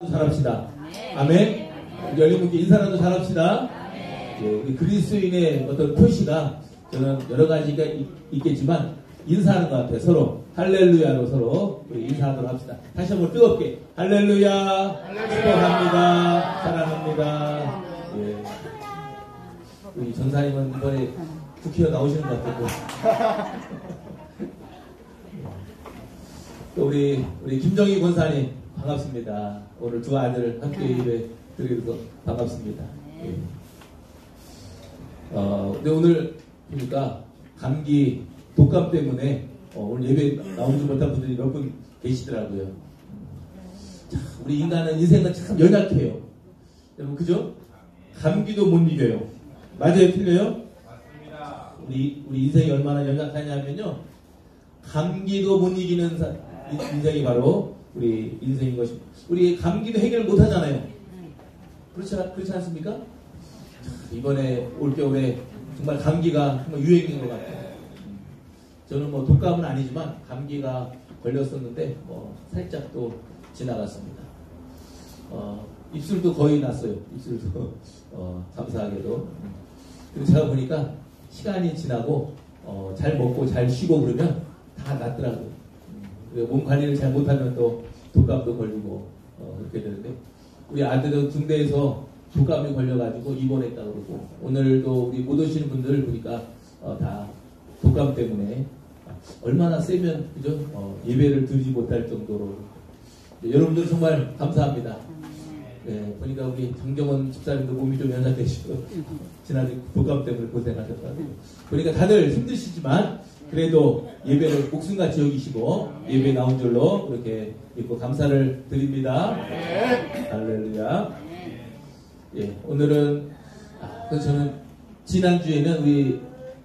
잘합시다. 아멘. 우리 열린문교 인사라도 잘합시다. 예, 우리 그리스도인의 어떤 표시가 저는 여러 가지가 있겠지만 인사하는 것 같아요. 서로 할렐루야로 서로 인사하도록 합시다. 다시 한번 뜨겁게 할렐루야, 축복합니다, 사랑합니다. 예. 우리 전사님은 이번에 국회에 나오시는 것 같고 또 우리 김정희 권사님 반갑습니다. 오늘 두 아들 함께 예배 드리면서 반갑습니다. 예. 근데 오늘 보니까 감기 독감 때문에 오늘 예배 나오지 못한 분들이 몇 분 계시더라고요. 자, 우리 인생은 참 연약해요. 여러분 그죠? 감기도 못 이겨요. 맞아요, 틀려요? 맞습니다. 우리 인생이 얼마나 연약하냐면요, 감기도 못 이기는 인생이 바로 우리 인생인 것입니다. 우리 감기도 해결 못 하잖아요. 그렇지 않습니까? 이번에 올겨울에 정말 감기가 정말 유행인 것 같아요. 저는 뭐 독감은 아니지만 감기가 걸렸었는데 살짝 또 지나갔습니다. 입술도 거의 났어요. 입술도 감사하게도. 그리고 제가 보니까 시간이 지나고 잘 먹고 잘 쉬고 그러면 다 낫더라고요. 몸 관리를 잘 못하면 또 독감도 걸리고 그렇게 되는데, 우리 아들은 군대에서 독감이 걸려가지고 입원했다 그러고, 오늘도 우리 못 오시는 분들 보니까 다 독감 때문에 얼마나 세면 그죠? 예배를 드리지 못할 정도로. 여러분들 정말 감사합니다. 네, 보니까 우리 장경원 집사님도 몸이 좀 연약되시고 지난주 독감 때문에 고생하셨다고. 보니까 다들 힘드시지만 그래도 예배를 목숨같이 여기시고 예배 나온 줄로 그렇게 믿고 감사를 드립니다. 할렐루야. 예, 오늘은 저는 지난주에는 우리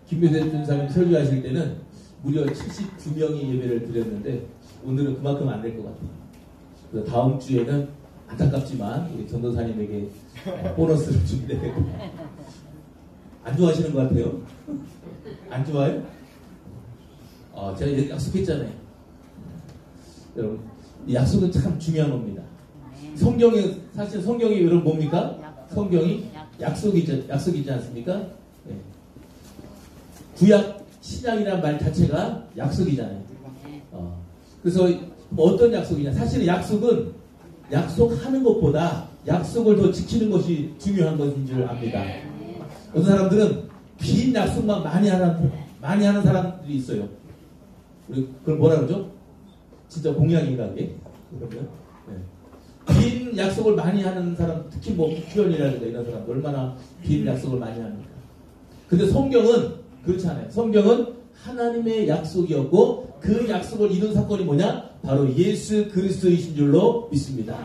김묘세 전사님 설교하실 때는 무려 72명이 예배를 드렸는데 오늘은 그만큼 안 될 것 같아요. 그래서 다음 주에는 안타깝지만 우리 전도사님에게 보너스를 준비되고. 안 좋아하시는 것 같아요? 안 좋아요? 제가 약속했잖아요. 여러분, 이 약속은 참 중요한 겁니다. 사실 성경이 여러분 뭡니까? 성경이 약속이지 않습니까? 네. 구약 신약이라는 말 자체가 약속이잖아요. 그래서 어떤 약속이냐? 사실은 약속은 약속하는 것보다 약속을 더 지키는 것이 중요한 것인 줄 압니다. 어떤 사람들은 빈 약속만 많이 하는 사람들이 있어요. 우리 그걸 뭐라 그러죠? 진짜 공약인가 그게? 그러면 빈 약속을 많이 하는 사람, 특히 뭐 국회의원이라든가 이런 사람 얼마나 빈 약속을 많이 합니까? 근데 성경은 그렇지 않아요. 성경은 하나님의 약속이었고 그 약속을 이룬 사건이 뭐냐? 바로 예수 그리스도이신 줄로 믿습니다.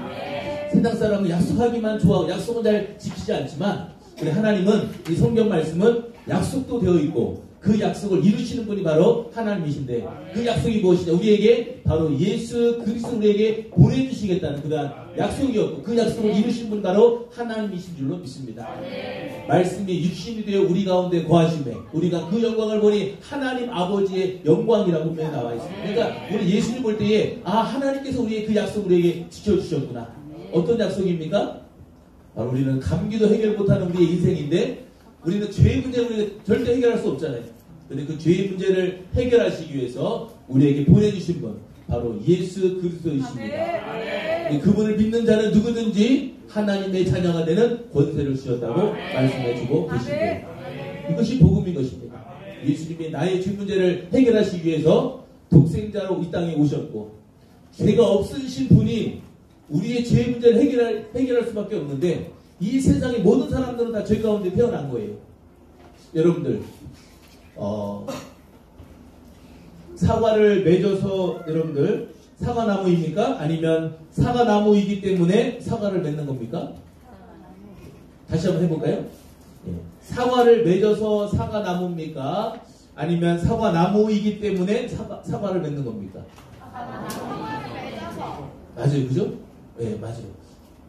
세상 사람은 약속하기만 좋아하고 약속은 잘 지키지 않지만, 우리 하나님은 이 성경 말씀은 약속도 되어 있고 그 약속을 이루시는 분이 바로 하나님이신데, 그 약속이 무엇이냐? 우리에게 바로 예수 그리스도 우리에게 보내주시겠다는 그러한 약속이었고 그 약속을 이루신 분이 바로 하나님이신 줄로 믿습니다. 말씀이 육신이 되어 우리 가운데 거하심에 우리가 그 영광을 보니 하나님 아버지의 영광이라고 분명히 나와 있습니다. 그러니까 우리 예수님 볼 때에 하나님께서 우리의 그 약속을 우리에게 지켜주셨구나. 어떤 약속입니까? 바로 우리는 감기도 해결 못하는 우리의 인생인데, 우리는 죄의 문제를 우리가 절대 해결할 수 없잖아요. 그런데 그 죄의 문제를 해결하시기 위해서 우리에게 보내주신 분, 바로 예수 그리스도이십니다. 그분을 믿는 자는 누구든지 하나님의 자녀가 되는 권세를 주셨다고 말씀해주고 계십니다. 이것이 복음인 것입니다. 예수님이 나의 죄 문제를 해결하시기 위해서 독생자로 이 땅에 오셨고, 죄가 없으신 분이 우리의 죄 문제를 해결할 수밖에 없는데, 이 세상의 모든 사람들은 다 죄 가운데 태어난 거예요. 여러분들 사과를 맺어서 여러분들 사과나무입니까? 아니면 사과나무이기 때문에 사과를 맺는 겁니까? 다시 한번 해볼까요? 사과를 맺어서 사과나무입니까? 아니면 사과나무이기 때문에 사과를 맺는 겁니까? 맞아요, 그죠? 네, 맞아요.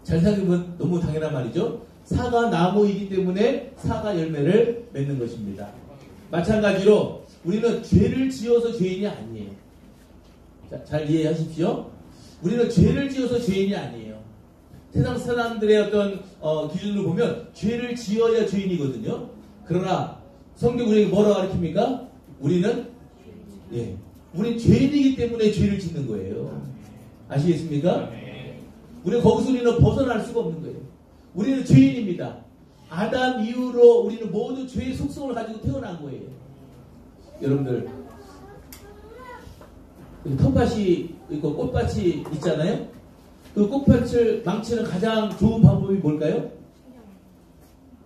잘 생각해보면 너무 당연한 말이죠. 사과나무이기 때문에 사과 열매를 맺는 것입니다. 마찬가지로 우리는 죄를 지어서 죄인이 아니에요. 자, 잘 이해하십시오. 우리는 죄를 지어서 죄인이 아니에요. 세상 사람들의 어떤 기준으로 보면 죄를 지어야 죄인이거든요. 그러나 성경 우리에게 뭐라고 가르칩니까? 우리는 우리는 죄인이기 때문에 죄를 짓는 거예요. 아시겠습니까? 우리는 거기서 우리는 벗어날 수가 없는 거예요. 우리는 죄인입니다. 아담 이후로 우리는 모두 죄의 속성을 가지고 태어난 거예요. 여러분들 텃밭이 있고 꽃밭이 있잖아요. 그 꽃밭을 망치는 가장 좋은 방법이 뭘까요?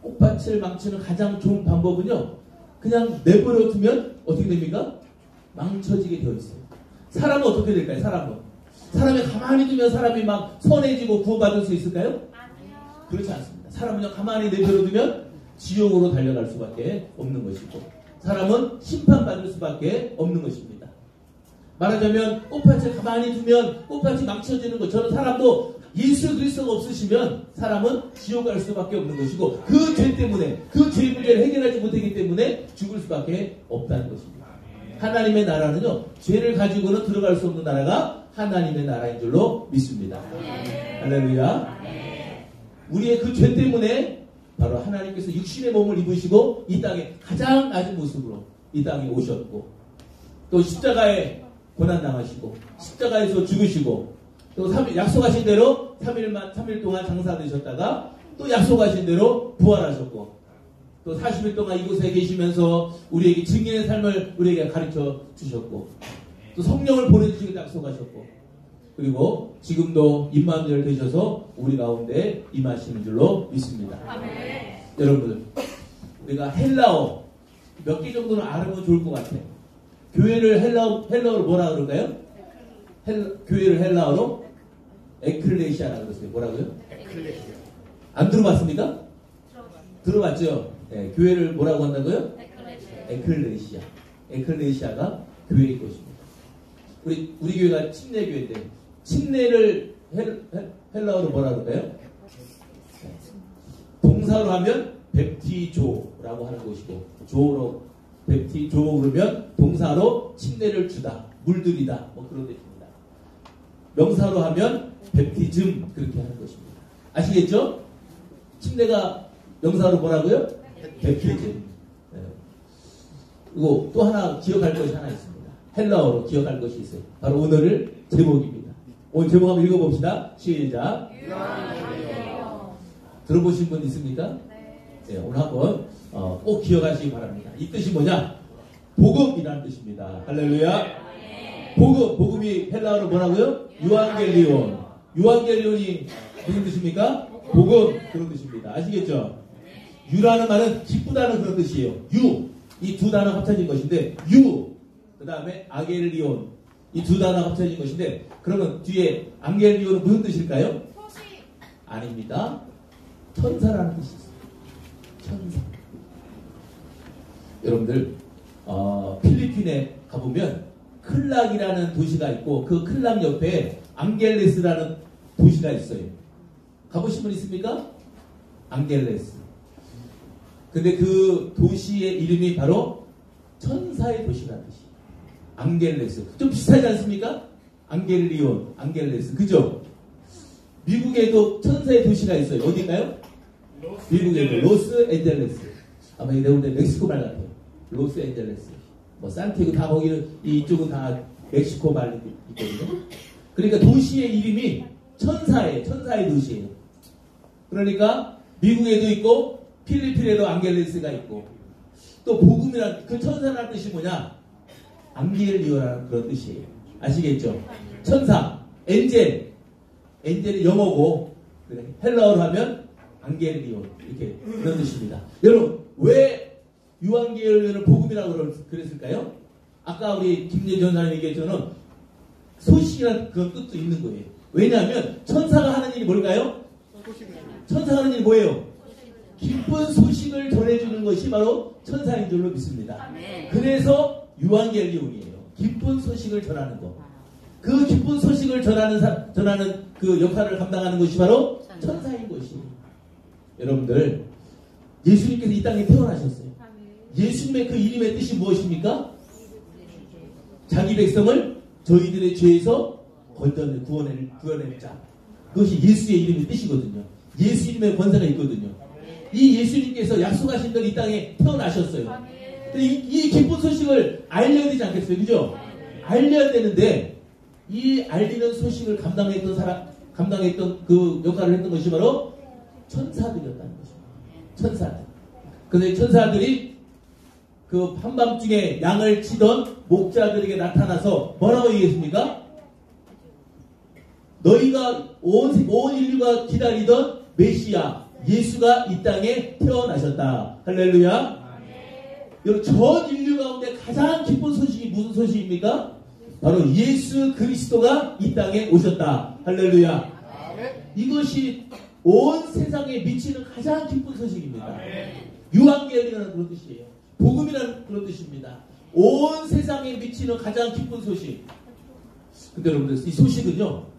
꽃밭을 망치는 가장 좋은 방법은요, 그냥 내버려 두면 어떻게 됩니까? 망쳐지게 되어 있어요. 사람은 어떻게 될까요? 사람이 가만히 두면 사람이 막 선해지고 구원받을 수 있을까요? 아니요. 그렇지 않습니다. 사람은 가만히 내버려 두면 지옥으로 달려갈 수밖에 없는 것이고, 사람은 심판받을 수밖에 없는 것입니다. 말하자면 꽃밭을 가만히 두면 꽃밭이 망쳐지는 것처럼 사람도 예수 그리스도가 없으시면 사람은 지옥 갈 수밖에 없는 것이고, 그 죄 때문에, 그 죄 문제를 해결하지 못하기 때문에 죽을 수밖에 없다는 것입니다. 하나님의 나라는요, 죄를 가지고는 들어갈 수 없는 나라가 하나님의 나라인 줄로 믿습니다. 할렐루야. 우리의 그 죄 때문에 바로 하나님께서 육신의 몸을 입으시고 이 땅에 가장 낮은 모습으로 이 땅에 오셨고, 또 십자가에 고난당하시고 십자가에서 죽으시고, 또 약속하신 대로 3일 동안 장사되셨다가 또 약속하신 대로 부활하셨고, 또 40일 동안 이곳에 계시면서 우리에게 증인의 삶을 우리에게 가르쳐 주셨고, 또 성령을 보내주시기로 약속하셨고, 그리고 지금도 임마누엘 되셔서 우리 가운데 임하시는 줄로 믿습니다. 아멘. 여러분들, 우리가 헬라어 몇 개 정도는 알으면 좋을 것 같아요. 교회를 헬라어로 뭐라 그럴까요? 교회를 헬라어로 에클레시아라고 그랬어요. 뭐라고요? 에클레시아. 안 들어봤습니까? 들어봤죠? 네, 교회를 뭐라고 한다고요? 에클레시아. 에클레시아가 교회인 것입니다. 우리 교회가 침례교회인데, 침례를 헬라어로 뭐라 그럴까요? 동사로 하면 뵙티조라고 하는 것이고, 조로 뵙티조 그러면 동사로 침례를 주다, 물들이다, 뭐 그런 뜻입니다. 명사로 하면 뵙티즘 그렇게 하는 것입니다. 아시겠죠? 침례가 명사로 뭐라고요? 뵙티즘. 네. 그리고 또 하나 기억할 것이 하나 있습니다. 헬라어로 기억할 것이 있어요. 바로 오늘 제목입니다. 오늘 제목 한번 읽어봅시다. 시작. 들어보신 분 있습니까? 네, 오늘 한번 꼭 기억하시기 바랍니다. 이 뜻이 뭐냐? 복음이라는 뜻입니다. 할렐루야. 복음이 헬라어로 뭐라고요? 유앙겔리온. 유앙겔리온이 무슨 뜻입니까? 복음, 그런 뜻입니다. 아시겠죠? 유라는 말은 기쁘다는 그런 뜻이에요. 이 두 단어 합쳐진 것인데, 그 다음에 아겔리온, 이 두 단어 합쳐진 것인데, 그러면 뒤에 앙겔리온은 무슨 뜻일까요? 아닙니다. 천사라는 뜻이 있어요. 천사. 여러분들 필리핀에 가보면 클락이라는 도시가 있고, 그 클락 옆에 앙겔레스라는 도시가 있어요. 가보신 분 있습니까? 앙겔레스. 근데 그 도시의 이름이 바로 천사의 도시라는 뜻이에요. 앙겔레스. 좀 비슷하지 않습니까? 앙겔리온, 앙겔레스. 그죠? 미국에도 천사의 도시가 있어요. 어디인가요? 미국에도 로스앤젤레스. 아마 이게 내가 볼 때 멕시코 말 같아요. 로스앤젤레스. 뭐 산티아고 다 거기는, 이쪽은 다 멕시코 말이 있거든요. 그러니까 도시의 이름이 천사의 도시예요. 그러니까 미국에도 있고 필리핀에도 앙겔레스가 있고, 또 복음이란 그 천사라는 뜻이 뭐냐? 앙겔리오라는 그런 뜻이에요. 아시겠죠? 천사, 엔젤이 영어고 헬라어로 하면 앙겔리온, 이렇게 그런 뜻입니다. 여러분, 왜 유앙겔리온을 복음이라고 그랬을까요? 아까 우리 김예전 전사님 얘기했잖아요. 소식이라는 그런 뜻도 있는 거예요. 왜냐하면 천사가 하는 일이 뭘까요? 천사가 하는 일이 뭐예요? 기쁜 소식을 전해주는 것이 바로 천사인 줄로 믿습니다. 그래서 유앙겔리온이에요. 기쁜 소식을 전하는 것. 그 기쁜 소식을 전하는 그 역할을 감당하는 것이 바로 천사인 것이에요. 여러분들, 예수님께서 이 땅에 태어나셨어요. 예수님의 그 이름의 뜻이 무엇입니까? 자기 백성을 저희들의 죄에서 구원해낼 자. 그것이 예수의 이름의 뜻이거든요. 예수 이름의 권세가 있거든요. 이 예수님께서 약속하신 대로 이 땅에 태어나셨어요. 이 기쁜 소식을 알려야 되지 않겠어요? 그죠? 알려야 되는데 이 알리는 소식을 감당했던 그 역할을 했던 것이 바로 천사들이었다는 것입니다. 천사들. 그래서 천사들이 그 한밤중에 양을 치던 목자들에게 나타나서 뭐라고 얘기했습니까? 너희가 온 인류가 기다리던 메시아 예수가 이 땅에 태어나셨다. 할렐루야. 여러분, 전 인류 가운데 가장 기쁜 소식이 무슨 소식입니까? 바로 예수 그리스도가 이 땅에 오셨다. 할렐루야. 이것이 온 세상에 미치는 가장 기쁜 소식입니다. 유앙겔리라는 그런 뜻이에요. 복음이라는 그런 뜻입니다. 온 세상에 미치는 가장 기쁜 소식. 근데 여러분들, 이 소식은요,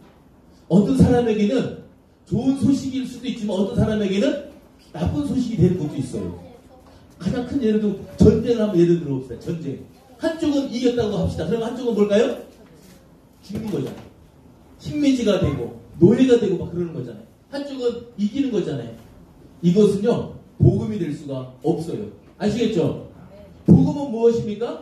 어떤 사람에게는 좋은 소식일 수도 있지만 어떤 사람에게는 나쁜 소식이 되는 것도 있어요. 가장 큰 예를 들어 전쟁을 한번 예를 들어봅시다. 전쟁. 한쪽은 이겼다고 합시다. 그럼 한쪽은 뭘까요? 죽는 거잖아요. 식민지가 되고 노예가 되고 막 그러는 거잖아요. 한쪽은 이기는 거잖아요. 이것은요, 복음이 될 수가 없어요. 아시겠죠? 복음은 무엇입니까?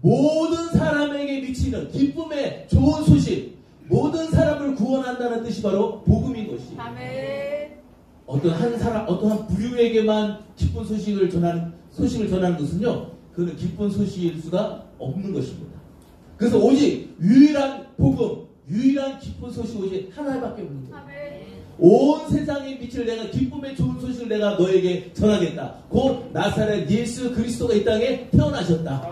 모든 사람에게 미치는 기쁨의 좋은 소식, 모든 사람을 구원한다는 뜻이 바로 복음인 것이에요. 어떤 한 부류에게만 기쁜 소식을 전하는 것은요, 그는 기쁜 소식일 수가 없는 것입니다. 그래서 오직 유일한 복음, 유일한 기쁜 소식 오직 하나밖에 없는 거예요. 온 세상에 미칠 내가 기쁨의 좋은 소식을 내가 너에게 전하겠다. 곧 나사렛 예수 그리스도가 이 땅에 태어나셨다.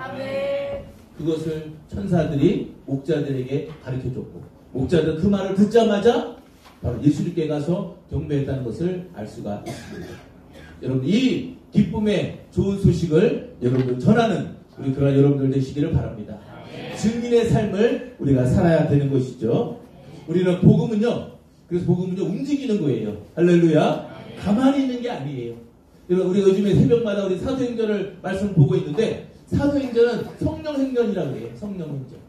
그것을 천사들이 목자들에게 가르쳐줬고, 목자들은 그 말을 듣자마자 바로 예수님께 가서 경배했다는 것을 알 수가 있습니다. 여러분, 이 기쁨의 좋은 소식을 여러분들 전하는 우리 그런 여러분들 되시기를 바랍니다. 증인의 삶을 우리가 살아야 되는 것이죠. 우리는 그래서 복음은요, 움직이는 거예요. 할렐루야. 가만히 있는 게 아니에요. 여러분, 우리가 요즘에 새벽마다 우리 사도행전을 말씀 보고 있는데, 사도행전은 성령행전이라고 해요. 성령행전.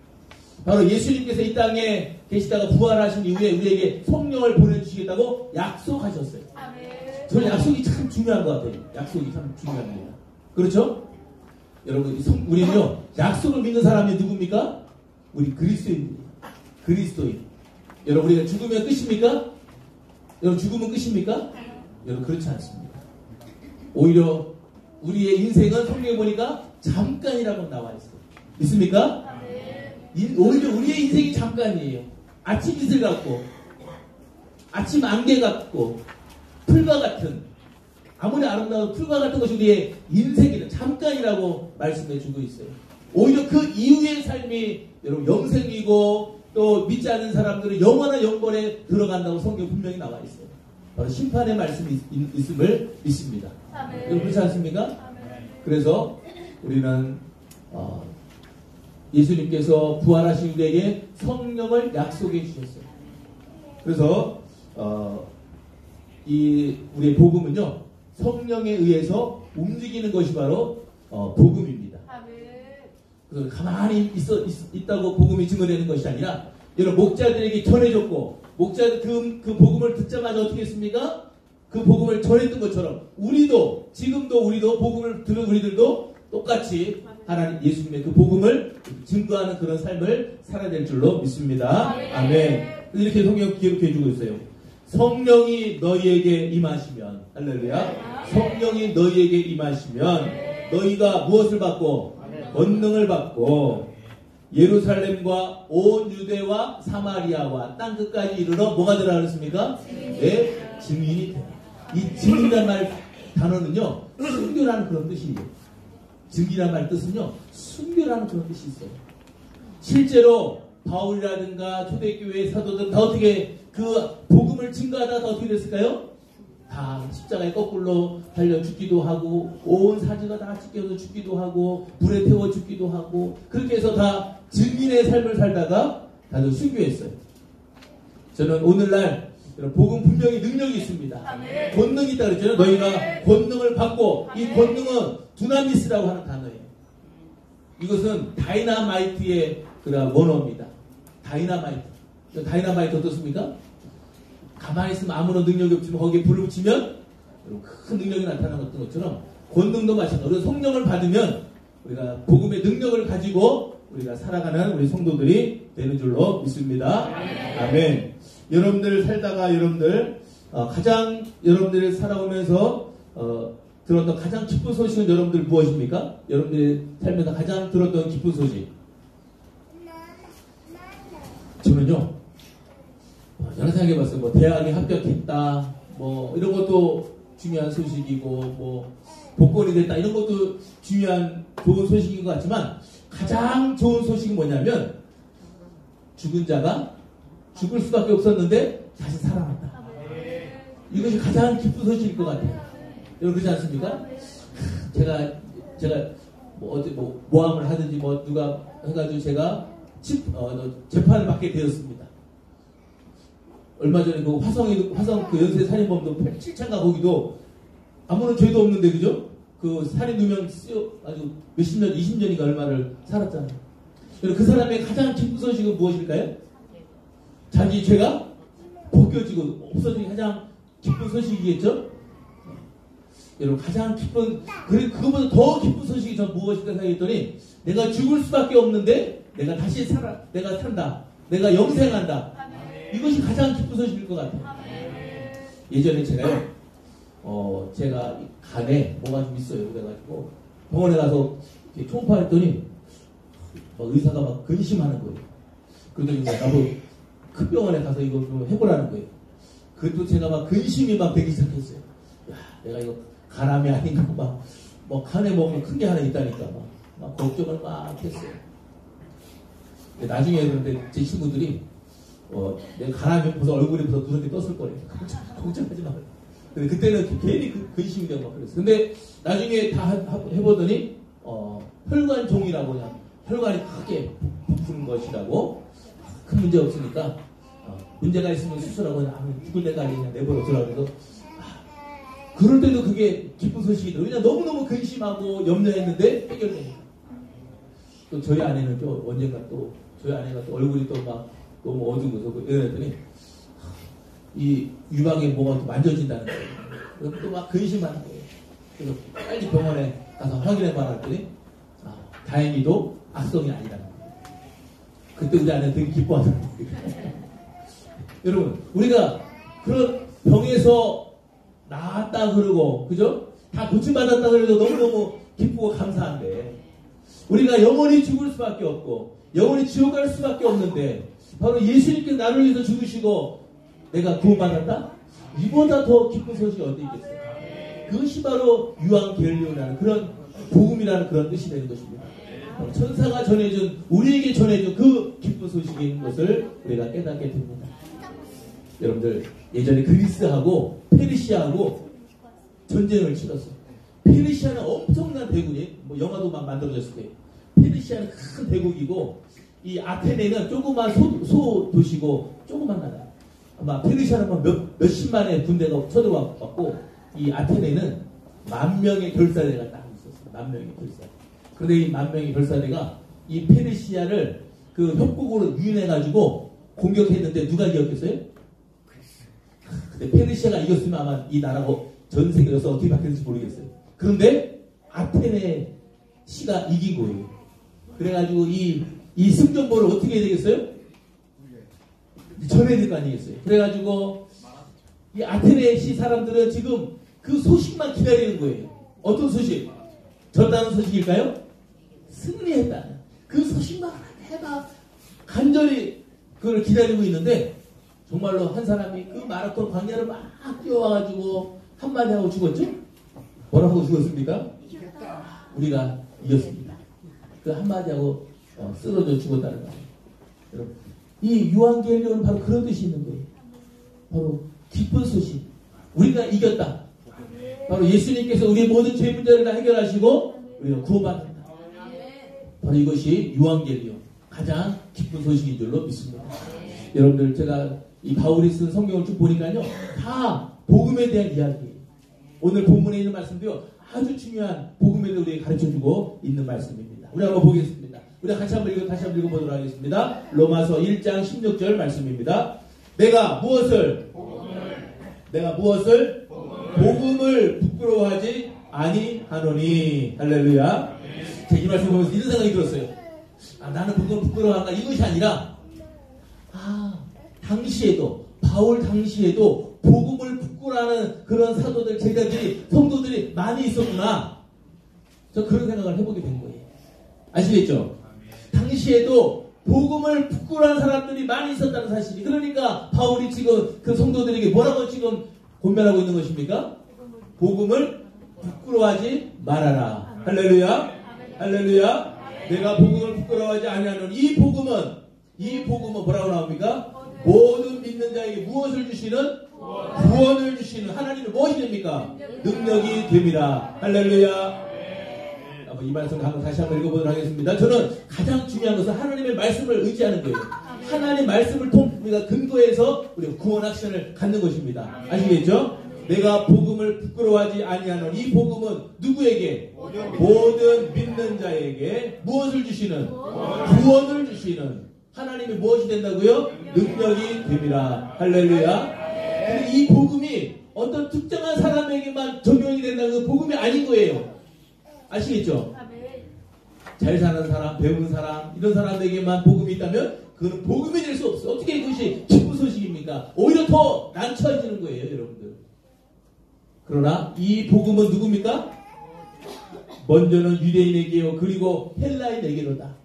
바로 예수님께서 이 땅에 계시다가 부활하신 이후에 우리에게 성령을 보내주시겠다고 약속하셨어요. 저는 약속이 참 중요한 것 같아요. 약속이 참 중요합니다. 그렇죠? 여러분, 우리는요, 약속을 믿는 사람이 누굽니까? 우리 그리스도인입니다. 그리스도인. 여러분, 우리가 죽으면 끝입니까? 여러분, 죽으면 끝입니까? 여러분, 그렇지 않습니다. 오히려 우리의 인생은 성경에 보니까 잠깐이라고 나와 있어요. 있습니까? 오히려 우리의 인생이 잠깐이에요. 아침 이슬 같고, 아침 안개 같고, 풀과 같은, 아무리 아름다운 풀과 같은 것이 우리의 인생이다. 잠깐이라고 말씀해 주고 있어요. 오히려 그 이후의 삶이 여러분 영생이고, 또 믿지 않는 사람들은 영원한 영벌에 들어간다고 성경 분명히 나와 있어요. 바로 심판의 말씀이 있음을 믿습니다. 여러분, 그렇지 않습니까? 그래서 우리는 예수님께서 부활하신 우리에게 성령을 약속해 주셨어요. 그래서 우리의 복음은요, 성령에 의해서 움직이는 것이 바로 복음입니다. 그래서 가만히 있다고 복음이 증거되는 것이 아니라, 여러분, 목자들에게 전해줬고, 목자들 그 복음을 듣자마자 어떻게 했습니까? 그 복음을 전했던 것처럼 지금도 우리도 복음을 들은 우리들도 똑같이 하나님 예수님의 그 복음을 증거하는 그런 삶을 살아야 될 줄로 믿습니다. 아멘. 이렇게 성경 기록해 주고 있어요. 성령이 너희에게 임하시면, 할렐루야. 성령이 너희에게 임하시면 너희가 무엇을 받고? 권능을 받고 예루살렘과 온 유대와 사마리아와 땅 끝까지 이르러 뭐가 되라 그랬습니까? 네, 증인이 되라. 이 증인이라는 단어는요, 순교라는 그런 뜻이에요. 증인이라는 말 뜻은요, 순교라는 그런 뜻이 있어요. 실제로 바울이라든가 초대교회 사도들 다 어떻게 그 복음을 증거하다 다 어떻게 됐을까요? 다 십자가에 거꾸로 달려 죽기도 하고, 온 사지가 다 찢겨서 죽기도 하고, 불에 태워 죽기도 하고, 그렇게 해서 다 증인의 삶을 살다가 다들 순교했어요. 저는 오늘날 복음 분명히 능력이 있습니다. 권능이 있다 그랬잖아요. 너희가 권능을 받고, 이 권능은 두나미스라고 하는 단어예요. 이것은 다이나마이트의 그런 원어입니다. 다이나마이트 어떻습니까? 가만히 있으면 아무런 능력이 없지만 거기에 불을 붙이면 큰 능력이 나타나는 것처럼 권능도 마찬가지로 우리가 성령을 받으면 우리가 복음의 능력을 가지고 우리가 살아가는 우리 성도들이 되는 줄로 믿습니다. 아멘. 여러분들 살다가 여러분들 가장 여러분들이 살아오면서 들었던 가장 기쁜 소식은 여러분들 무엇입니까? 여러분들이 살면서 가장 들었던 기쁜 소식. 저는요, 여러 생각해봤어요. 뭐 대학에 합격했다, 뭐 이런 것도 중요한 소식이고, 뭐 복권이 됐다 이런 것도 중요한 좋은 소식인 것 같지만 가장 좋은 소식이 뭐냐면 죽은 자가 죽을 수밖에 없었는데 다시 살아났다. 이것이 가장 기쁜 소식일 것 같아요. 여러분 그렇지 않습니까? 제가 뭐 어디 뭐 모함을 하든지 뭐 누가 해가지고 제가 재판을 받게 되었습니다. 얼마 전에 그 화성 그 연쇄 살인범도 7차인가 거기도 아무런 죄도 없는데 그죠? 그 살인 누명 아주 몇십 년, 20년인가 얼마를 살았잖아요. 그 사람의 가장 기쁜 소식은 무엇일까요? 자기 죄가 벗겨지고 없어지는 가장 기쁜 소식이겠죠? 여러분 가장 기쁜 그거보다 더 기쁜 소식이 전 무엇일까 생각했더니 내가 죽을 수밖에 없는데 내가 다시 내가 산다, 내가 영생한다. 이것이 가장 기쁜 소식일 것 같아요. 예전에 제가요, 제가 간에 뭐가 좀 있어요. 그래가지고 병원에 가서 초음파했더니 의사가 막 근심하는 거예요. 그러더니 나도 큰 병원에 가서 이거 좀 해보라는 거예요. 그것도 제가 막 근심이 막 되기 시작했어요. 야, 내가 이거 간암이 아닌가 뭐 간에 뭐 큰 게 하나 있다니까 막 걱정을 막 했어요. 나중에 그런데 제 친구들이 내가 간암이 벌써 얼굴이 벌써 누렇게 떴을 거예요. 걱정하지 마. 근데 그때는 괜히 근심이 되고 막 그랬어요. 근데 나중에 다 해보더니 혈관종이라고 그냥 혈관이 크게 부푸는 것이라고 큰 문제 없으니까 문제가 있으면 수술하고 죽을 때까지 그냥 내버려 두라고 해서 그럴 때도 그게 기쁜 소식이더라고요. 그냥 너무너무 근심하고 염려했는데 해결되니까. 또 저희 아내는 또 언젠가 또 저희 아내가 또 얼굴이 또 막 너무 어두워서 이랬더니 이 유방에 뭐가 또 만져진다는 거예요. 또 막 근심하는 거예요. 그래서 빨리 병원에 가서 확인해 봐봤더니 다행히도 악성이 아니라는 거예요. 그때 우리 아내는 되게 기뻐하더라고요. 여러분 우리가 그런 병에서 나았다 그러고 그죠? 다 고침받았다 그래도 너무너무 기쁘고 감사한데 우리가 영원히 죽을 수밖에 없고 영원히 지옥 갈 수밖에 없는데 바로 예수님께서 나를 위해서 죽으시고 내가 구원받았다? 이보다 더 기쁜 소식이 어디 있겠어요? 그것이 바로 유앙겔리온이라는 그런 복음이라는 그런 뜻이 되는 것입니다. 천사가 전해준 우리에게 전해준 그 기쁜 소식인 것을 우리가 깨닫게 됩니다. 여러분들 예전에 그리스하고 페르시아하고 전쟁을 치렀어요. 페르시아는 엄청난 대국이 영화도 막 만들어졌을 거예요. 페르시아는 큰 대국이고 이 아테네는 조그만 소도시고 조그만 나라. 아마 페르시아는 몇십만의 군대가 쳐들어왔고 이 아테네는 10,000명의 결사대가 딱 있었어요. 10,000명의 결사대. 그런데 이 10,000명의 결사대가 이 페르시아를 그 협곡으로 유인해가지고 공격했는데 누가 이겼겠어요? 근데 페르시아가 이겼으면 아마 이 나라가 전 세계에서 어떻게 바뀌었는지 모르겠어요. 그런데 아테네 시가 이긴 거예요. 그래가지고 이 승전보를 어떻게 해야 되겠어요? 전해야 될 거 아니겠어요? 그래가지고 이 아테네 시 사람들은 지금 그 소식만 기다리는 거예요. 어떤 소식? 전다는 소식일까요? 승리했다는 그 소식만 해가 간절히 그걸 기다리고 있는데 정말로 한 사람이 그 마라톤 광야를 막 뛰어와가지고 한마디 하고 죽었죠? 뭐라고 죽었습니까? 우리가 이겼습니다. 그 한마디 하고 쓰러져 죽었다는 거예요. 여러분, 이 유앙겔리온은 바로 그런 뜻이 있는 거예요. 바로 기쁜 소식. 우리가 이겼다. 바로 예수님께서 우리의 모든 죄 문제를 다 해결하시고 우리가 구원받는다. 바로 이것이 유앙겔리온 가장 기쁜 소식인 줄로 믿습니다. 여러분들 제가 이 바울이 쓴 성경을 쭉 보니까요 다 복음에 대한 이야기예요. 오늘 본문에 있는 말씀도요 아주 중요한 복음에 대해 우리에게 가르쳐주고 있는 말씀입니다. 우리 한번 보겠습니다. 우리 다시 한번 읽어보도록 하겠습니다. 로마서 1장 16절 말씀입니다. 내가 무엇을 내가 무엇을? 복음을 부끄러워하지 아니하노니. 할렐루야. 제가 이 말씀 보면서 이런 생각이 들었어요. 나는 복음을 부끄러워한다. 이것이 아니라 당시에도 바울 당시에도 복음을 부끄러워하는 그런 사도들, 제자들이, 성도들이 많이 있었구나. 저 그런 생각을 해보게 된 거예요. 아시겠죠? 당시에도 복음을 부끄러워하는 사람들이 많이 있었다는 사실이. 그러니까 바울이 지금 그 성도들에게 뭐라고 지금 권면하고 있는 것입니까? 복음을 부끄러워하지 말아라. 할렐루야. 할렐루야. 내가 복음을 부끄러워하지 아니하는 이 복음은 뭐라고 나옵니까? 모든 믿는 자에게 무엇을 주시는? 구원을 주시는 하나님의 무엇이 됩니까? 능력이 됩니다. 할렐루야. 이 말씀 다시 한번 읽어보도록 하겠습니다. 저는 가장 중요한 것은 하나님의 말씀을 의지하는 거예요. 하나님의 말씀을 우리가 근거해서 우리가 구원 액션을 갖는 것입니다. 아시겠죠? 내가 복음을 부끄러워하지 아니하는 이 복음은 누구에게? 모든 믿는 자에게 무엇을 주시는? 구원을 주시는 하나님이 무엇이 된다고요? 능력이 됩니다. 할렐루야. 근데 이 복음이 어떤 특정한 사람에게만 적용이 된다는 그 복음이 아닌 거예요. 아시겠죠? 잘 사는 사람, 배운 사람, 이런 사람에게만 복음이 있다면 그거는 복음이 될 수 없어요. 어떻게 그것이 기쁜 소식입니까? 오히려 더 난처해지는 거예요, 여러분들. 그러나 이 복음은 누굽니까? 먼저는 유대인에게요, 그리고 헬라인에게로다.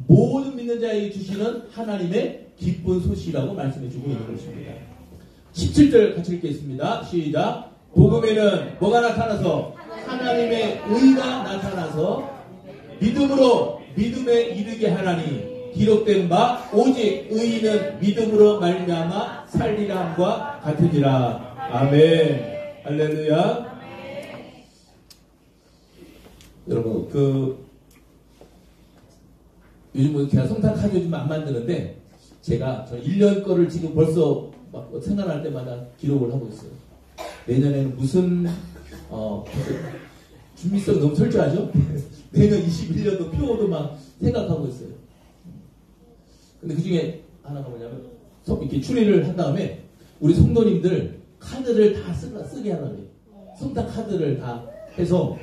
모든 믿는 자에게 주시는 하나님의 기쁜 소식이라고 말씀해주고 있는 것입니다. 17절 같이 읽겠습니다. 시작. 복음에는 뭐가 나타나서? 하나님의 의가 나타나서 믿음으로 믿음에 이르게 하나니 기록된 바 오직 의인은 믿음으로 말미암아 살리라 함과 같으니라. 아멘. 할렐루야. 여러분 요즘은 제가 성탄 카드 요즘 안 만드는데 저 1년 거를 지금 벌써 막 생각날 때마다 기록을 하고 있어요. 내년에는 무슨 준비성 너무 철저하죠? 내년 21년도 표도 막 생각하고 있어요. 근데 그 중에 하나가 뭐냐면 이렇게 추리를 한 다음에 우리 성도님들 카드를 다 쓰게 하라고 해요. 성탄 카드를 다 해서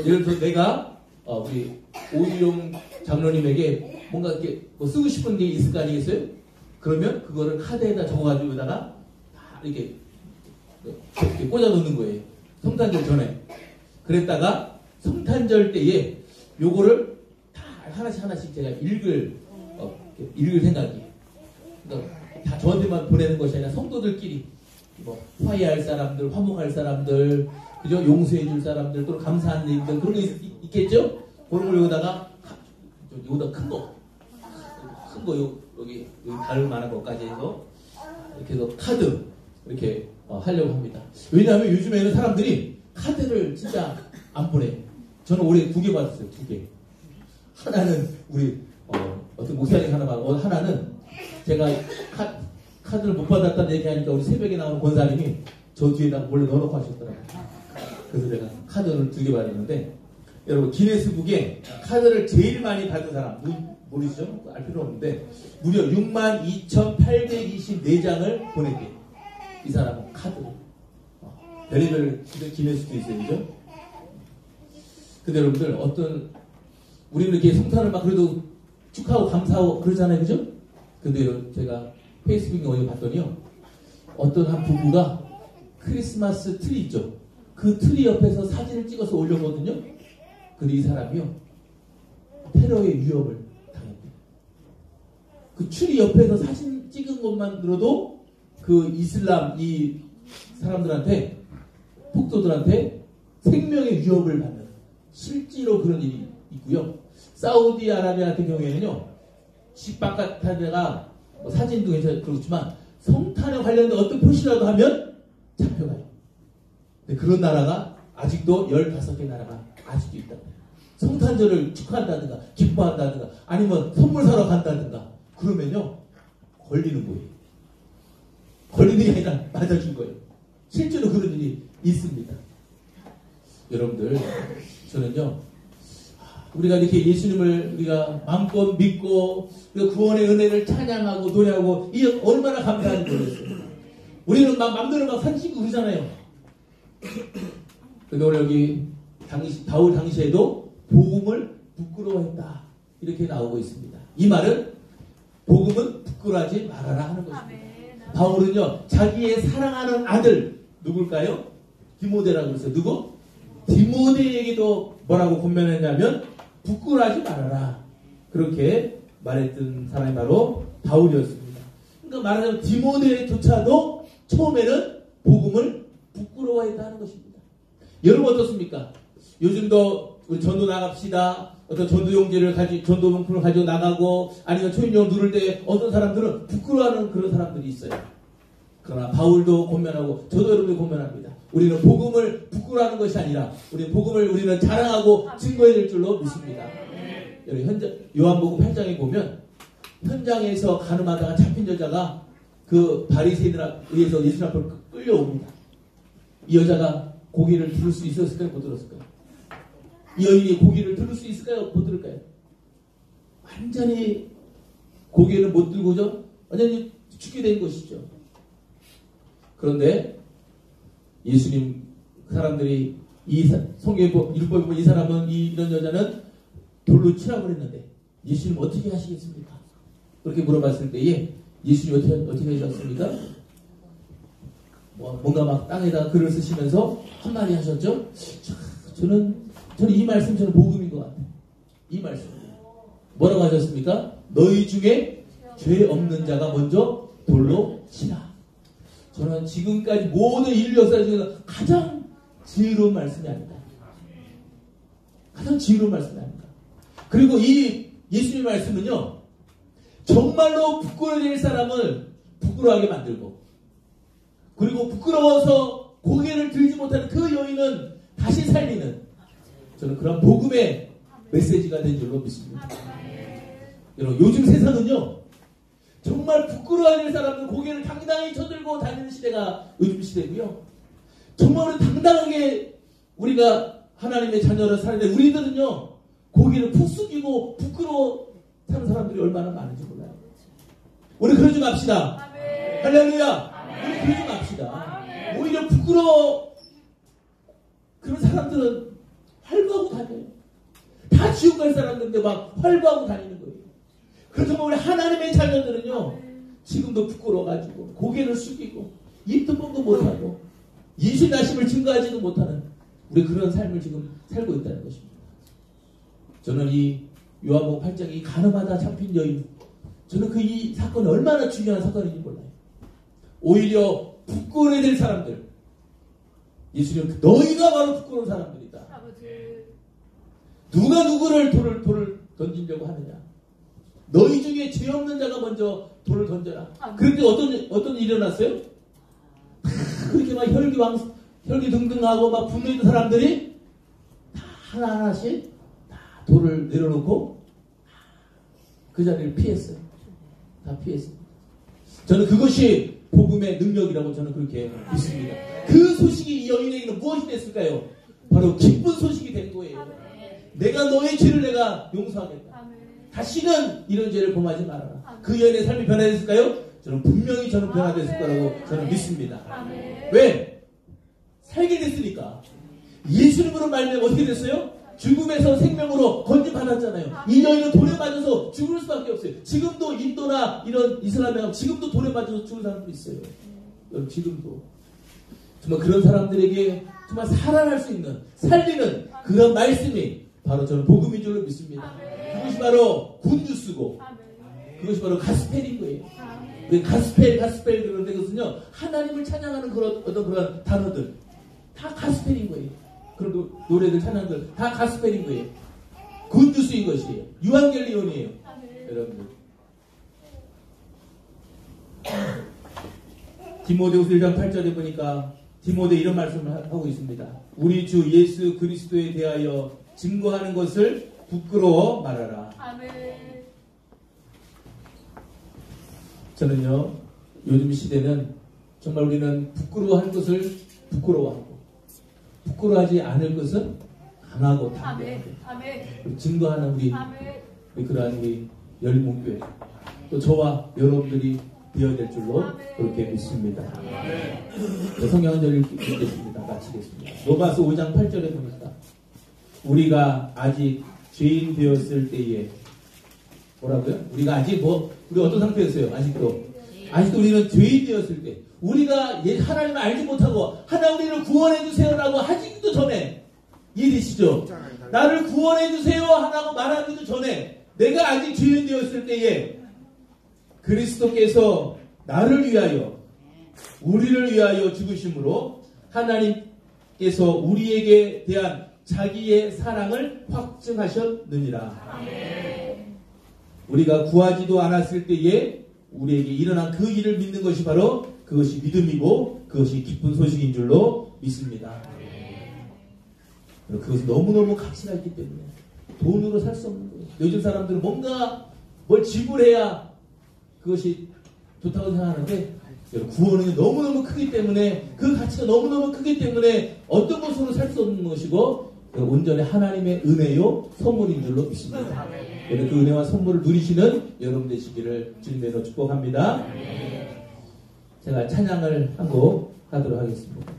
예를 들어서 내가 우리 오희용 장로님에게 뭔가 이렇게 쓰고 싶은 게 있을 거 아니겠어요? 그러면 그거를 카드에다 적어가지고 여기다가 다 이렇게 꽂아 놓는 거예요. 성탄절 전에. 그랬다가 성탄절 때에 요거를 다 하나씩 제가 읽을 생각이에요. 그러니까 다 저한테만 보내는 것이 아니라 성도들끼리 화해할 사람들, 화목할 사람들, 그죠? 용서해 줄 사람들, 또 감사한 일들 그런 거 있겠죠? 그런 걸 여기다가 큰 거 여기 다룰 만한 것까지 해서 이렇게 해서 카드 이렇게 하려고 합니다. 왜냐하면 요즘에는 사람들이 카드를 진짜 안 보내요. 저는 올해 2개 받았어요. 2개. 하나는 우리 어떤 목사님 하나 받고 하나는 제가 카드를 못 받았다는 얘기하니까 우리 새벽에 나오는 권사님이 저 뒤에다 몰래 넣어놓고 하셨더라고요. 그래서 제가 카드를 2개 받았는데 여러분 기네스북에 카드를 제일 많이 받은 사람 모르시죠? 알 필요 없는데 무려 62,824장을 보냈대요. 이 사람은 카드를 별의별 기네스도 있어요. 그죠? 근데 여러분들 우리는 이렇게 성탄을 막 그래도 축하하고 감사하고 그러잖아요. 그죠? 근데 제가 페이스북에 어디 봤더니요. 어떤 한 부부가 크리스마스 트리 있죠? 그 트리 옆에서 사진을 찍어서 올렸거든요. 근데 이 사람이요. 테러의 위협을 당했대요. 그 트리 옆에서 사진 찍은 것만으로도 그 이슬람 이 사람들한테 폭도들한테 생명의 위협을 받는 실제로 그런 일이 있고요. 사우디아라비아 같은 경우에는요. 집 바깥에다가 사진도 그렇지만 성탄에 관련된 어떤 표시라도 하면 잡혀가요. 근데 그런 나라가 아직도 15개 나라가 아직도 있다. 성탄절을 축하한다든가 기뻐한다든가 아니면 선물 사러 간다든가 그러면요 걸리는 거예요. 걸리는 게 아니라 맞아준 거예요. 실제로 그런 일이 있습니다. 여러분들 저는요 우리가 이렇게 예수님을 우리가 마음껏 믿고 구원의 은혜를 찬양하고 노래하고 이게 얼마나 감사한 거였어요. 우리는 막 맘대로 막 산시고 그러잖아요. 근데 오늘 여기 바울 당시에도 복음을 부끄러워했다. 이렇게 나오고 있습니다. 이 말은 복음은 부끄러워하지 말아라 하는 것입니다. 바울은요, 자기의 사랑하는 아들, 누굴까요? 디모데라고 그랬어요. 누구? 디모데에게도 뭐라고 권면했냐면, 부끄러워하지 말아라. 그렇게 말했던 사람이 바로 바울이었습니다. 그러니까 말하자면 디모데조차도 처음에는 복음을 부끄러워했다 는 것입니다. 여러분 어떻습니까? 요즘도 우리 전도 나갑시다. 어떤 전도용지를 전도용품을 가지고 나가고 아니면 초인종 누를 때 어떤 사람들은 부끄러워하는 그런 사람들이 있어요. 그러나 바울도 권면하고 저도 여러분이 권면합니다. 우리는 복음을 부끄러워하는 것이 아니라 우리는 자랑하고 증거해야 될 줄로 믿습니다. 여러분 요한복음 8장에 보면 현장에서 가늠하다가 잡힌 여자가 그 바리새인들에 의해서 예수 앞으로 끌려옵니다. 이 여자가 고기를 들을 수 있었을까요? 못 들었을까요? 이 여인이 고기를 들을 수 있을까요? 못 들을까요? 완전히 고기를 못 들고죠. 완전히 죽게 된 것이죠. 그런데 예수님 사람들이 성경에 율법에 보면 이 사람은 이런 여자는 돌로 치라고 그랬는데 예수님 어떻게 하시겠습니까? 그렇게 물어봤을 때에 예수님 어떻게 하셨습니까? 뭔가 막 땅에다 글을 쓰시면서 한마디 하셨죠? 저는 이 말씀 저는 복음인 것 같아요. 이 말씀. 뭐라고 하셨습니까? 너희 중에 죄 없는 자가 먼저 돌로 치라. 저는 지금까지 모든 인류 역사 중에서 가장 지혜로운 말씀이 아닙니다. 가장 지혜로운 말씀이 아닙니다. 그리고 이 예수님의 말씀은요, 정말로 부끄러워질 사람을 부끄러워하게 만들고, 그리고 부끄러워서 고개를 들지 못하는 그 여인은 다시 살리는, 저는 그런 복음의 메시지가 된 줄로 믿습니다. 여러분, 요즘 세상은요, 정말 부끄러워할 사람들 고개를 당당히 쳐들고 다니는 시대가 요즘 시대고요. 정말 당당하게 우리가 하나님의 자녀를 사는데 우리들은요, 고개를 푹 숙이고 부끄러워 사는 사람들이 얼마나 많은지 몰라요. 우리 그러지 맙시다. 아멘. 할렐루야. 아멘. 우리 그러지 맙시다. 아멘. 오히려 부끄러워 그런 사람들은 활보하고 다녀요. 다 지옥 갈 사람들인데 막 활보하고 다니는 거예요. 그렇다면 우리 하나님의 자녀들은요, 지금도 부끄러워가지고 고개를 숙이고 입도 뻥도 못하고 예수 나심을 증거하지도 못하는 우리 그런 삶을 지금 살고 있다는 것입니다. 저는 이 요한복음 8장에 이 가늠하다 잡힌 여인, 저는 이 사건이 얼마나 중요한 사건인지 몰라요. 오히려 부끄러워야 될 사람들, 예수님 너희가 바로 부끄러운 사람들이다. 누가 누구를 돌을 던지려고 하느냐? 너희 중에 죄 없는 자가 먼저 돌을 던져라. 그런데 어떤 일이 일어났어요? 그렇게 막 혈기등등하고 막 분노했던 사람들이 다 하나하나씩 다 돌을 내려놓고 그 자리를 피했어요. 다 피했습니다. 저는 그것이 복음의 능력이라고 저는 그렇게 믿습니다. 그 소식이 이 여인에게는 무엇이 됐을까요? 바로 기쁜 소식이 된 거예요. 내가 너의 죄를 내가 용서하겠다. 다시는 이런 죄를 범하지 말아라. 그 여인의 삶이 변화됐을까요? 저는 분명히 변화됐을 거라고 저는 믿습니다. 왜? 살게 됐으니까. 예수님으로 말미암아 어떻게 됐어요? 죽음에서 생명으로 건짐받았잖아요. 이 여인은 돌에 맞아서 죽을 수밖에 없어요. 지금도 인도나 이런 이슬람에 가면 지금도 돌에 맞아서 죽는 사람들이 있어요. 여러분, 지금도. 정말 그런 사람들에게 정말 살아날 수 있는, 살리는 그런 말씀이 바로 저는 복음인 줄로 믿습니다. 그것이 바로 굿뉴스고, 그것이 바로 가스펠인 거예요. 우리 가스펠 그런데 그것은요, 하나님을 찬양하는 그런 단어들 다 가스펠인 거예요. 그런 노래들, 찬양들 다 가스펠인 거예요. 굿뉴스인 것이에요. 유한겔리온이에요. 여러분들. 디모데후서 1장 8절에 보니까 디모데 이런 말씀을 하고 있습니다. 우리 주 예수 그리스도에 대하여 증거하는 것을 부끄러워 말하라. 아멘. 저는요, 요즘 시대는 정말 우리는 부끄러워할 것을 부끄러워하고, 부끄러워하지 않을 것은 안 하고 담대하게 증거하는 우리 그러한 우리 열린목교회, 또 저와 여러분들이 되어야 될 줄로 그렇게 믿습니다. 성경 한 절 읽겠습니다. 마치겠습니다. 로마서 5장 8절에 보니까 우리가 아직 죄인 되었을 때에 뭐라고요? 우리가 아직 우리 어떤 상태였어요? 아직도 우리는 죄인 되었을 때 우리가 하나님을 알지 못하고 하나 우리를 구원해 주세요라고 하기도 전에 이해되시죠? 나를 구원해 주세요 하라고 말하기도 전에 내가 아직 죄인 되었을 때에 그리스도께서 나를 위하여 우리를 위하여 죽으심으로 하나님께서 우리에게 대한 자기의 사랑을 확증하셨느니라. 우리가 구하지도 않았을 때에 우리에게 일어난 그 일을 믿는 것이 바로 그것이 믿음이고 그것이 기쁜 소식인 줄로 믿습니다. 그것이 너무너무 가치가 있기 때문에 돈으로 살 수 없는 거예요. 요즘 사람들은 뭔가 뭘 지불해야 그것이 좋다고 생각하는데 구원은 너무너무 크기 때문에 그 가치가 너무너무 크기 때문에 어떤 것으로 살 수 없는 것이고 온전히 하나님의 은혜요 선물인 줄로 믿습니다. 그 은혜와 선물을 누리시는 여러분 되시기를 주님으로 축복합니다. 제가 찬양을 한 곡 하도록 하겠습니다.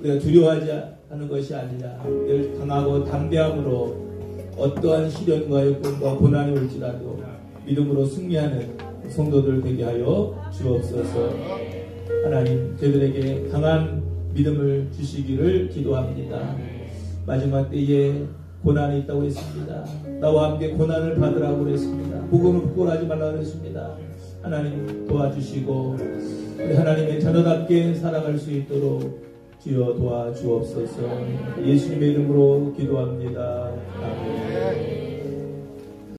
우리가 두려워하지 하는 것이 아니라 늘 강하고 담대함으로 어떠한 시련과 역경과 고난이 올지라도 믿음으로 승리하는 성도들 되게 하여 주옵소서. 하나님 저희들에게 강한 믿음을 주시기를 기도합니다. 마지막 때에 고난이 있다고 했습니다. 나와 함께 고난을 받으라고 그랬습니다. 복음을 부끄러워하지 말라고 그랬습니다. 하나님 도와주시고 우리 하나님의 자녀답게 살아갈 수 있도록 주여 도와주옵소서. 예수님의 이름으로 기도합니다. 아멘.